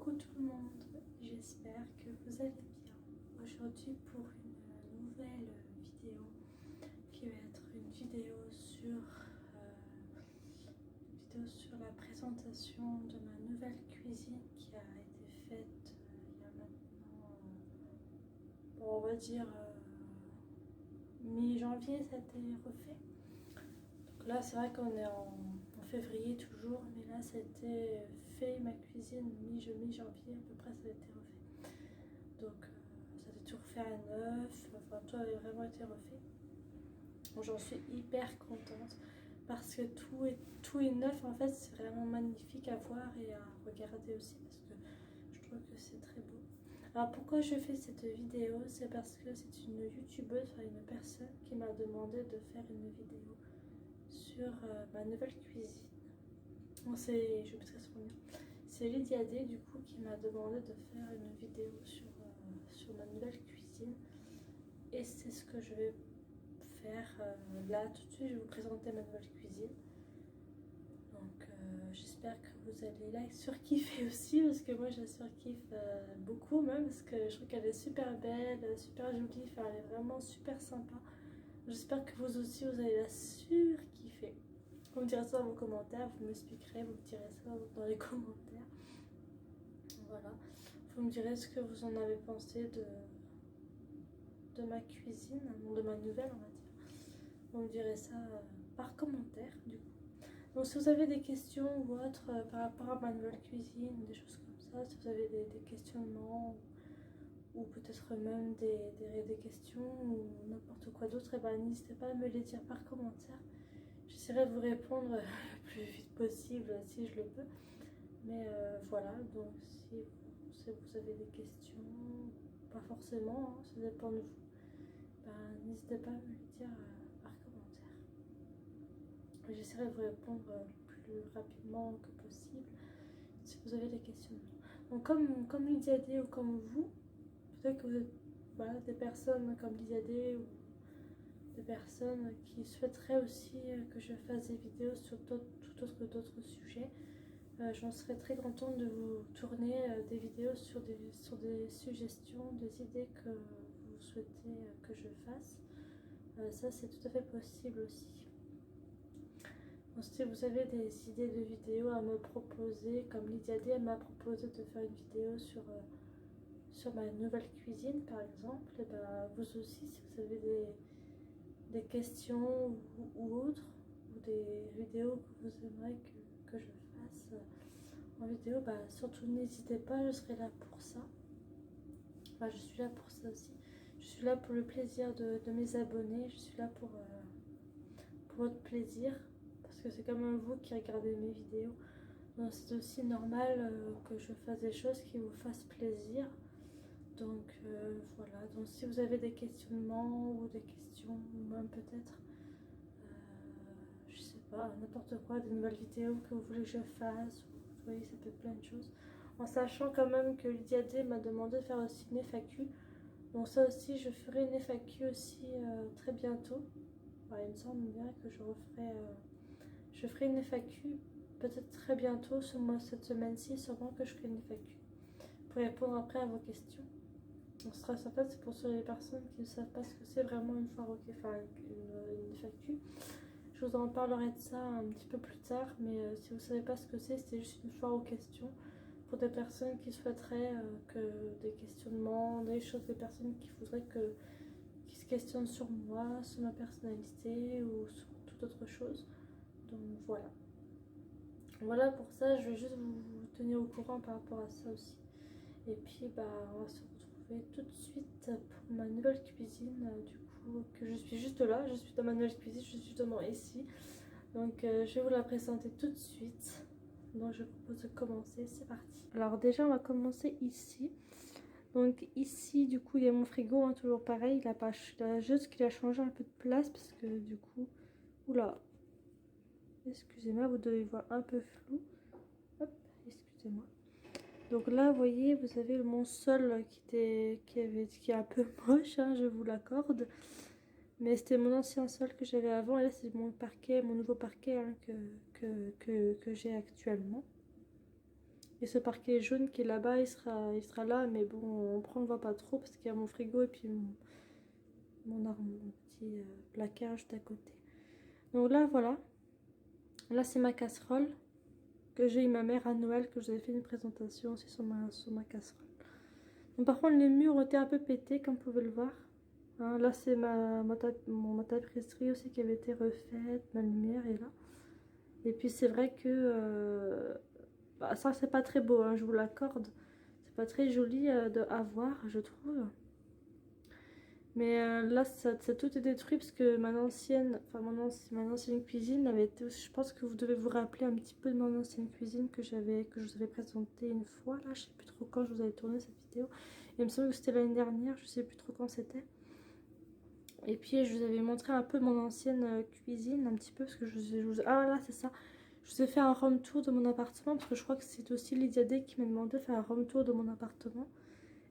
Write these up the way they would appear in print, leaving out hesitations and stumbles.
Coucou tout le monde, j'espère que vous allez bien. Aujourd'hui pour une nouvelle vidéo qui va être une vidéo sur la présentation de ma nouvelle cuisine qui a été faite il y a maintenant, on va dire mi-janvier, ça a été refait. Donc là c'est vrai qu'on est en février toujours, mais là c'était fait ma cuisine mi-janvier à peu près, ça a été refait. Donc ça a été tout refait à neuf, enfin tout avait vraiment été refait. Donc j'en suis hyper contente parce que tout est neuf en fait, c'est vraiment magnifique à voir et à regarder aussi parce que je trouve que c'est très beau. Alors pourquoi je fais cette vidéo, c'est parce que c'est une youtubeuse, enfin une personne qui m'a demandé de faire une vidéo sur ma nouvelle cuisine. Donc je vais très souvenir. C'est Lydia D du coup qui m'a demandé de faire une vidéo sur ma nouvelle cuisine. Et c'est ce que je vais faire là tout de suite. Je vais vous présenter ma nouvelle cuisine. Donc j'espère que vous allez la surkiffer aussi parce que moi je la surkiffe beaucoup même parce que je trouve qu'elle est super belle, super jolie, enfin, elle est vraiment super sympa. J'espère que vous aussi vous allez la surkiffer. Vous me direz ça dans vos commentaires, vous m'expliquerez, vous me direz ça dans les commentaires. Voilà, vous me direz ce que vous en avez pensé de ma cuisine, de ma nouvelle on va dire. Vous me direz ça par commentaire du coup. Donc si vous avez des questions ou autres par rapport à ma nouvelle cuisine, des choses comme ça, si vous avez des questionnements ou peut-être même des questions ou n'importe quoi d'autre, n'hésitez pas à me les dire par commentaire. J'essaierai de vous répondre le plus vite possible si je le peux. Mais voilà, donc si vous avez des questions, pas forcément, hein, ça dépend de vous, n'hésitez pas à me le dire par commentaire. J'essaierai de vous répondre le plus rapidement que possible si vous avez des questions. Donc comme Lydia D ou comme vous, peut-être que vous êtes des personnes comme Lydia D ou des personnes qui souhaiteraient aussi que je fasse des vidéos sur d'autres sujets. J'en serais très contente de vous tourner des vidéos sur des suggestions, des idées que vous souhaitez que je fasse. Ça c'est tout à fait possible aussi. Donc, si vous avez des idées de vidéos à me proposer, comme Lydia D m'a proposé de faire une vidéo sur ma nouvelle cuisine par exemple, et vous aussi si vous avez des questions ou autres, ou des vidéos que vous aimeriez que je fasse en vidéo, surtout n'hésitez pas, je serai là pour ça. Je suis là pour ça aussi. Je suis là pour le plaisir de mes abonnés, je suis là pour votre plaisir, parce que c'est quand même vous qui regardez mes vidéos. Donc c'est aussi normal que je fasse des choses qui vous fassent plaisir. Donc voilà, donc si vous avez des questionnements ou des questions, ou même peut-être, je sais pas, n'importe quoi, des nouvelles vidéos que vous voulez que je fasse, vous voyez, ça peut être plein de choses. En sachant quand même que Lydia D m'a demandé de faire aussi une FAQ. Donc ça aussi, je ferai une FAQ aussi très bientôt. Il me semble bien que je ferai une FAQ peut-être très bientôt, cette semaine-ci, sûrement que je ferai une FAQ pour répondre après à vos questions. Donc ce sera sympa, c'est pour les personnes qui ne savent pas ce que c'est vraiment une FAQ. Je vous en parlerai de ça un petit peu plus tard, mais si vous ne savez pas ce que c'est juste une foire aux questions pour des personnes qui souhaiteraient que des questionnements, des personnes qui voudraient qui se questionnent sur moi, sur ma personnalité ou sur toute autre chose. Donc voilà. Voilà pour ça, je vais juste vous tenir au courant par rapport à ça aussi. Et puis on va se retrouver tout de suite pour ma nouvelle cuisine, du coup, que je suis juste là, je suis dans ma nouvelle cuisine, je suis justement ici. Donc je vais vous la présenter tout de suite. Donc je vous propose de commencer, c'est parti. Alors déjà on va commencer ici. Donc ici du coup il y a mon frigo, hein, toujours pareil, il a juste qu'il a changé un peu de place parce que du coup, oula, excusez-moi, vous devez voir un peu flou. Hop, excusez-moi. Donc là, vous voyez, vous avez mon sol qui est un peu moche, hein, je vous l'accorde. Mais c'était mon ancien sol que j'avais avant. Et là, c'est mon parquet, mon nouveau parquet, hein, que j'ai actuellement. Et ce parquet jaune qui est là-bas, il sera là, mais bon, on ne voit pas trop parce qu'il y a mon frigo et puis mon petit placard juste à côté. Donc là, voilà. Là, c'est ma casserole que j'ai eu ma mère à Noël, que je vous avais fait une présentation aussi sur ma casserole. Donc, par contre, les murs ont été un peu pétés, comme vous pouvez le voir. Hein, là, c'est ma tapisserie aussi qui avait été refaite, ma lumière est là. Et puis, c'est vrai que bah, ça, c'est pas très beau, hein, je vous l'accorde. C'est pas très joli à voir, je trouve. Mais là, ça tout est détruit parce que mon ancienne cuisine avait été. Je pense que vous devez vous rappeler un petit peu de mon ancienne cuisine que je vous avais présentée une fois. Là, je sais plus trop quand je vous avais tourné cette vidéo. Il me semble que c'était l'année dernière, je sais plus trop quand c'était. Et puis, je vous avais montré un peu mon ancienne cuisine, un petit peu, parce que ah là, c'est ça. Je vous ai fait un room tour de mon appartement parce que je crois que c'est aussi Lydia D qui m'a demandé de faire un room tour de mon appartement.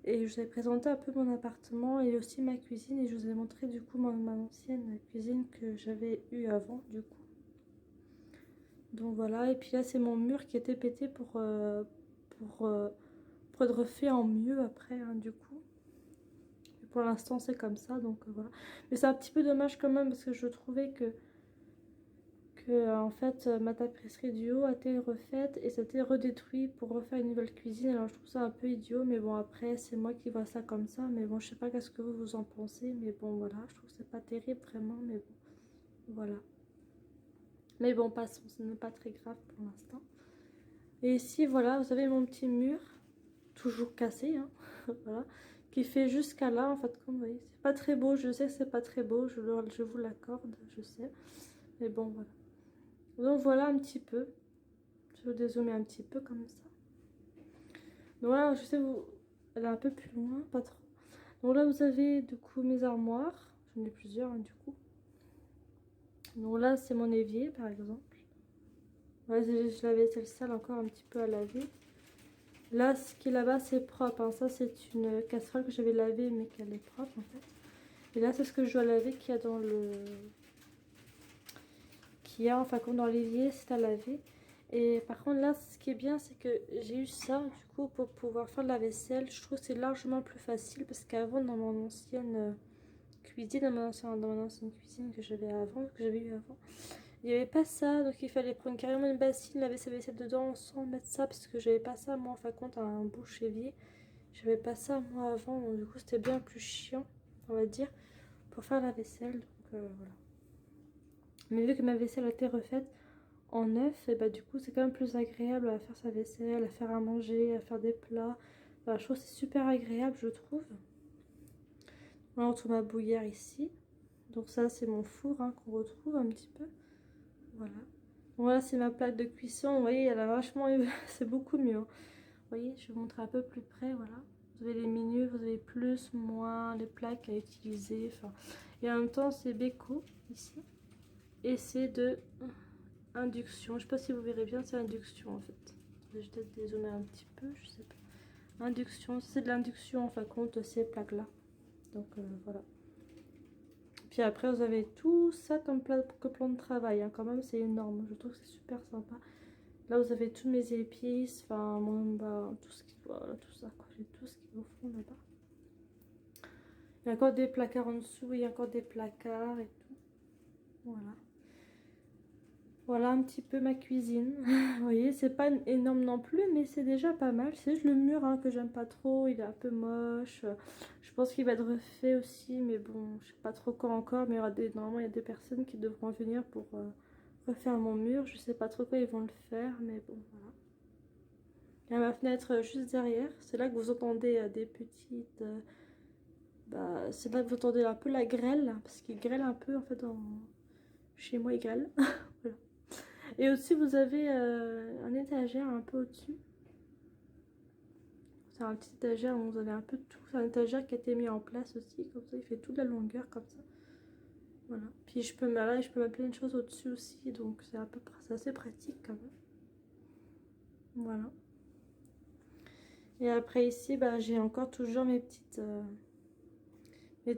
Et je vous ai présenté un peu mon appartement et aussi ma cuisine. Et je vous ai montré du coup ma ancienne cuisine que j'avais eue avant du coup. Donc voilà, et puis là c'est mon mur qui était pété pour être refait en mieux après hein, du coup. Et pour l'instant c'est comme ça, donc voilà. Mais c'est un petit peu dommage quand même parce que je trouvais que en fait ma tapisserie du haut a été refaite et c'était redétruit pour refaire une nouvelle cuisine. Alors je trouve ça un peu idiot, mais bon après c'est moi qui vois ça comme ça, mais bon je sais pas qu'est-ce que vous en pensez, mais bon voilà, je trouve que c'est pas terrible vraiment, mais bon voilà. Mais bon passons, ce n'est pas très grave pour l'instant. Et ici voilà, vous avez mon petit mur, toujours cassé, hein, voilà, qui fait jusqu'à là en fait, comme vous voyez, c'est pas très beau, je sais que c'est pas très beau, je vous l'accorde, je sais, mais bon voilà. Donc voilà un petit peu. Je vais dézoomer un petit peu comme ça. Donc voilà, je sais vous, elle est un peu plus loin, pas trop. Donc là vous avez du coup mes armoires. J'en ai plusieurs hein, du coup. Donc là c'est mon évier par exemple. Ouais, je lavais celle-ci encore un petit peu à laver. Là ce qui est là-bas c'est propre. Hein. Ça c'est une casserole que j'avais lavée mais qu'elle est propre en fait. Et là c'est ce que je dois laver qu'il y a dans le... enfin comme dans l'évier, c'est à laver. Et par contre là ce qui est bien c'est que j'ai eu ça du coup pour pouvoir faire de la vaisselle. Je trouve que c'est largement plus facile parce qu'avant dans mon ancienne cuisine, dans mon ancienne cuisine que j'avais eu avant, il n'y avait pas ça, donc il fallait prendre carrément une bassine, laver sa vaisselle dedans sans mettre ça parce que j'avais pas ça moi, enfin compte un bouche évier, j'avais pas ça moi avant, donc du coup c'était bien plus chiant on va dire pour faire la vaisselle, donc voilà. Mais vu que ma vaisselle a été refaite en neuf, et bah du coup c'est quand même plus agréable à faire sa vaisselle, à faire à manger, à faire des plats. Enfin, je trouve que c'est super agréable, je trouve. On retrouve ma bouillière ici. Donc ça c'est mon four hein, qu'on retrouve un petit peu. Voilà. Voilà c'est ma plaque de cuisson. Vous voyez elle a vachement... c'est beaucoup mieux. Hein. Vous voyez je vais vous montrer un peu plus près. Voilà. Vous avez les menus, vous avez plus, moins, les plaques à utiliser. Enfin... Et en même temps c'est Beko ici. Et c'est de... induction, je sais pas si vous verrez bien, c'est induction en fait. Je vais peut-être dézoomer un petit peu, je sais pas. Induction, c'est de l'induction en fin de compte ces plaques là. Donc voilà. Puis après vous avez tout ça comme plan de travail, hein. Quand même c'est énorme, je trouve que c'est super sympa. Là vous avez toutes mes épices, enfin tout ce qui voilà, tout ça quoi, j'ai tout ce qu'il vous faut là-bas. Il y a encore des placards en dessous, il y a encore des placards et tout. Voilà. Voilà un petit peu ma cuisine. Vous voyez, c'est pas énorme non plus, mais c'est déjà pas mal. C'est juste le mur hein, que j'aime pas trop, il est un peu moche. Je pense qu'il va être refait aussi, mais bon, je sais pas trop quand encore. Mais normalement, il y a des personnes qui devront venir pour refaire mon mur. Je sais pas trop quand ils vont le faire, mais bon, voilà. Il y a ma fenêtre juste derrière. C'est là que vous entendez des petites... c'est là que vous entendez un peu la grêle, parce qu'il grêle un peu en fait chez moi, il grêle. Voilà. Et aussi vous avez un étagère un peu au-dessus. C'est un petit étagère où vous avez un peu de tout. C'est un étagère qui a été mis en place aussi, comme ça il fait toute la longueur comme ça. Voilà. Puis je peux mettre plein de choses au-dessus aussi, donc c'est assez pratique quand même. Voilà. Et après ici, j'ai encore toujours mes petites...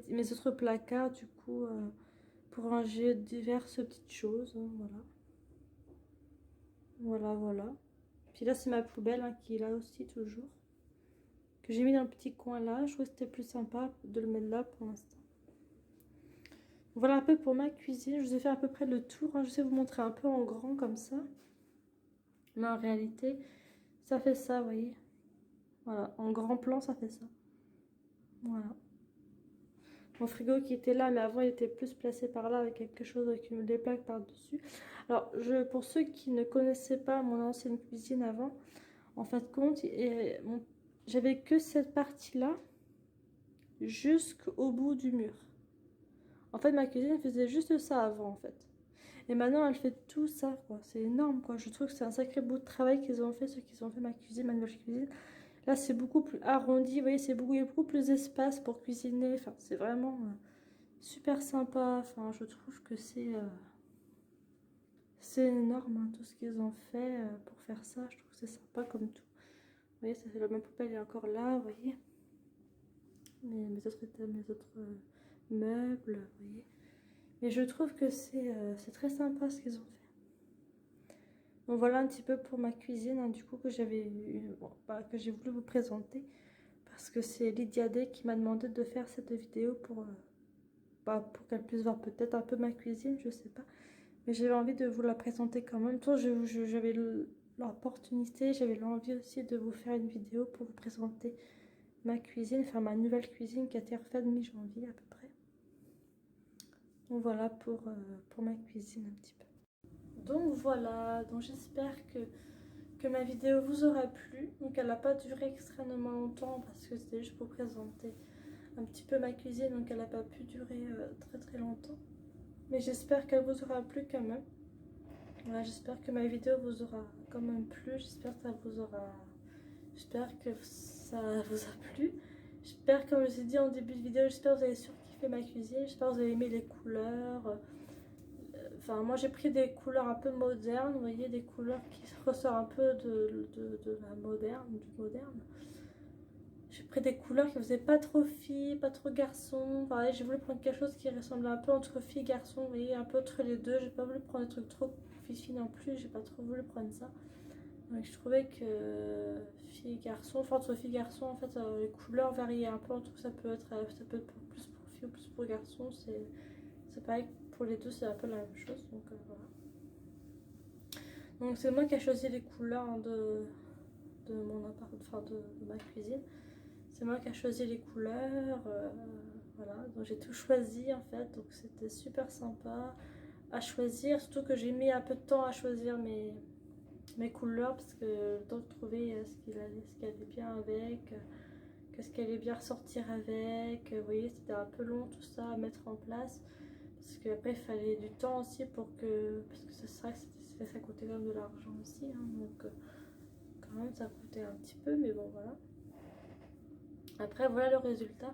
mes autres placards du coup pour ranger diverses petites choses. Hein, voilà. Voilà. Puis là, c'est ma poubelle hein, qui est là aussi toujours. Que j'ai mis dans le petit coin là. Je trouve que c'était plus sympa de le mettre là pour l'instant. Voilà un peu pour ma cuisine. Je vous ai fait à peu près le tour. Hein. Je sais vous montrer un peu en grand comme ça. Mais en réalité, ça fait ça, vous voyez. Voilà, en grand plan, ça fait ça. Voilà. Mon frigo qui était là, mais avant il était plus placé par là avec quelque chose, avec des plaques par-dessus. Alors, pour ceux qui ne connaissaient pas mon ancienne cuisine avant, en fin de compte, j'avais que cette partie-là jusqu'au bout du mur. En fait, ma cuisine faisait juste ça avant, en fait. Et maintenant, elle fait tout ça, quoi. C'est énorme, quoi. Je trouve que c'est un sacré bout de travail qu'ils ont fait, ceux qui ont fait ma cuisine, ma nouvelle cuisine. Là, c'est beaucoup plus arrondi, vous voyez, il y a beaucoup plus d'espace pour cuisiner. Enfin, c'est vraiment super sympa. Enfin, je trouve que c'est énorme, hein, tout ce qu'ils ont fait pour faire ça. Je trouve que c'est sympa comme tout. Vous voyez, ça fait la même poubelle est encore là, vous voyez. Mes autres meubles, vous voyez. Mais je trouve que c'est très sympa ce qu'ils ont fait. Donc voilà un petit peu pour ma cuisine, hein, du coup, que que j'ai voulu vous présenter. Parce que c'est Lydia D qui m'a demandé de faire cette vidéo pour qu'elle puisse voir peut-être un peu ma cuisine, je sais pas. Mais j'avais envie de vous la présenter quand même. Toi, j'avais l'opportunité, j'avais l'envie aussi de vous faire une vidéo pour vous présenter ma cuisine, enfin ma nouvelle cuisine qui a été refaite mi-janvier à peu près. Donc voilà pour ma cuisine un petit peu. Donc voilà, donc j'espère que ma vidéo vous aura plu. Donc elle n'a pas duré extrêmement longtemps parce que c'était juste pour présenter un petit peu ma cuisine, donc elle n'a pas pu durer très très longtemps. Mais j'espère qu'elle vous aura plu quand même. Voilà, j'espère que ma vidéo vous aura quand même plu. J'espère que ça vous a plu. J'espère, comme je vous ai dit en début de vidéo, j'espère que vous avez surkiffé ma cuisine. J'espère que vous avez aimé les couleurs. Enfin, moi j'ai pris des couleurs un peu modernes, vous voyez, des couleurs qui ressortent un peu de la moderne, du moderne. J'ai pris des couleurs qui faisaient pas trop filles, pas trop garçons. Enfin, j'ai voulu prendre quelque chose qui ressemblait un peu entre filles et garçons, vous voyez, un peu entre les deux. J'ai pas voulu prendre des trucs trop filles non plus, j'ai pas trop voulu prendre ça. Donc je trouvais que filles et garçons, enfin entre filles et garçons, en fait, les couleurs variaient un peu. Ça peut être plus pour filles ou plus pour garçons. C'est pareil, pour les deux, c'est un peu la même chose. Donc voilà. Donc c'est moi qui ai choisi les couleurs hein, de mon appart, enfin de ma cuisine. C'est moi qui ai choisi les couleurs, voilà, donc j'ai tout choisi en fait, donc c'était super sympa à choisir, surtout que j'ai mis un peu de temps à choisir mes couleurs, parce que le temps de trouver ce qui allait bien avec, qu'est-ce qui allait bien ressortir avec, vous voyez, c'était un peu long tout ça à mettre en place, parce qu'après il fallait du temps aussi parce que ça coûtait quand même de l'argent aussi, hein, donc quand même ça coûtait un petit peu, mais bon voilà. Après, voilà le résultat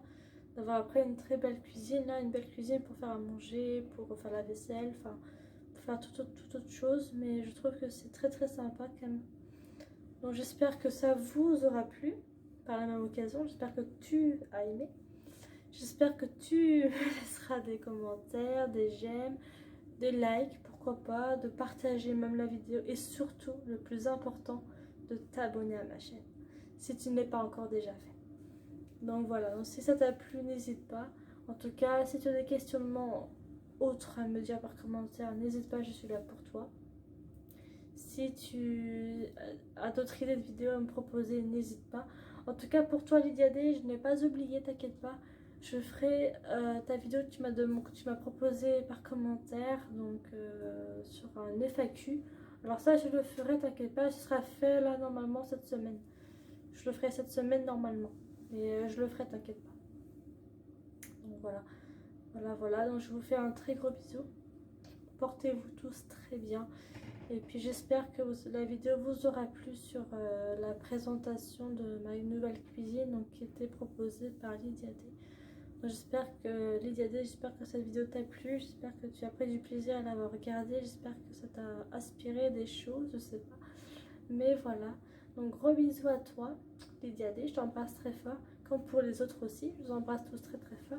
d'avoir après une très belle cuisine, là, une belle cuisine pour faire à manger, pour faire la vaisselle, enfin, pour faire toute autre chose. Mais je trouve que c'est très très sympa quand même. Donc j'espère que ça vous aura plu par la même occasion. J'espère que tu as aimé. J'espère que tu me laisseras des commentaires, des j'aime, des likes, pourquoi pas, de partager même la vidéo. Et surtout, le plus important, de t'abonner à ma chaîne, si tu ne l'es pas encore déjà fait. Donc voilà, donc si ça t'a plu, n'hésite pas. En tout cas, si tu as des questionnements autres à me dire par commentaire, n'hésite pas, je suis là pour toi. Si tu as d'autres idées de vidéos à me proposer, n'hésite pas. En tout cas, pour toi, Lydia D, je n'ai pas oublié, t'inquiète pas. Je ferai ta vidéo que tu m'as proposée par commentaire, donc sur un FAQ. Alors ça, je le ferai, t'inquiète pas, ce sera fait là normalement cette semaine. Je le ferai cette semaine normalement. Mais je le ferai, t'inquiète pas. Donc voilà. Donc je vous fais un très gros bisou. Portez-vous tous très bien. Et puis j'espère que la vidéo vous aura plu sur la présentation de ma nouvelle cuisine, donc, qui était proposée par Lydia D. J'espère que cette vidéo t'a plu. J'espère que tu as pris du plaisir à l'avoir regardée. J'espère que ça t'a inspiré des choses, je sais pas. Mais voilà. Donc gros bisous à toi, Lydia D, je t'embrasse très fort, comme pour les autres aussi, je vous embrasse tous très très fort.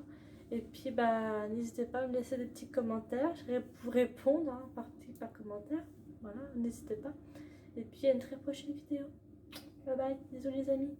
Et puis bah n'hésitez pas à me laisser des petits commentaires, je vais vous répondre hein, par commentaire, voilà, n'hésitez pas. Et puis à une très prochaine vidéo. Bye bye, désolé les amis.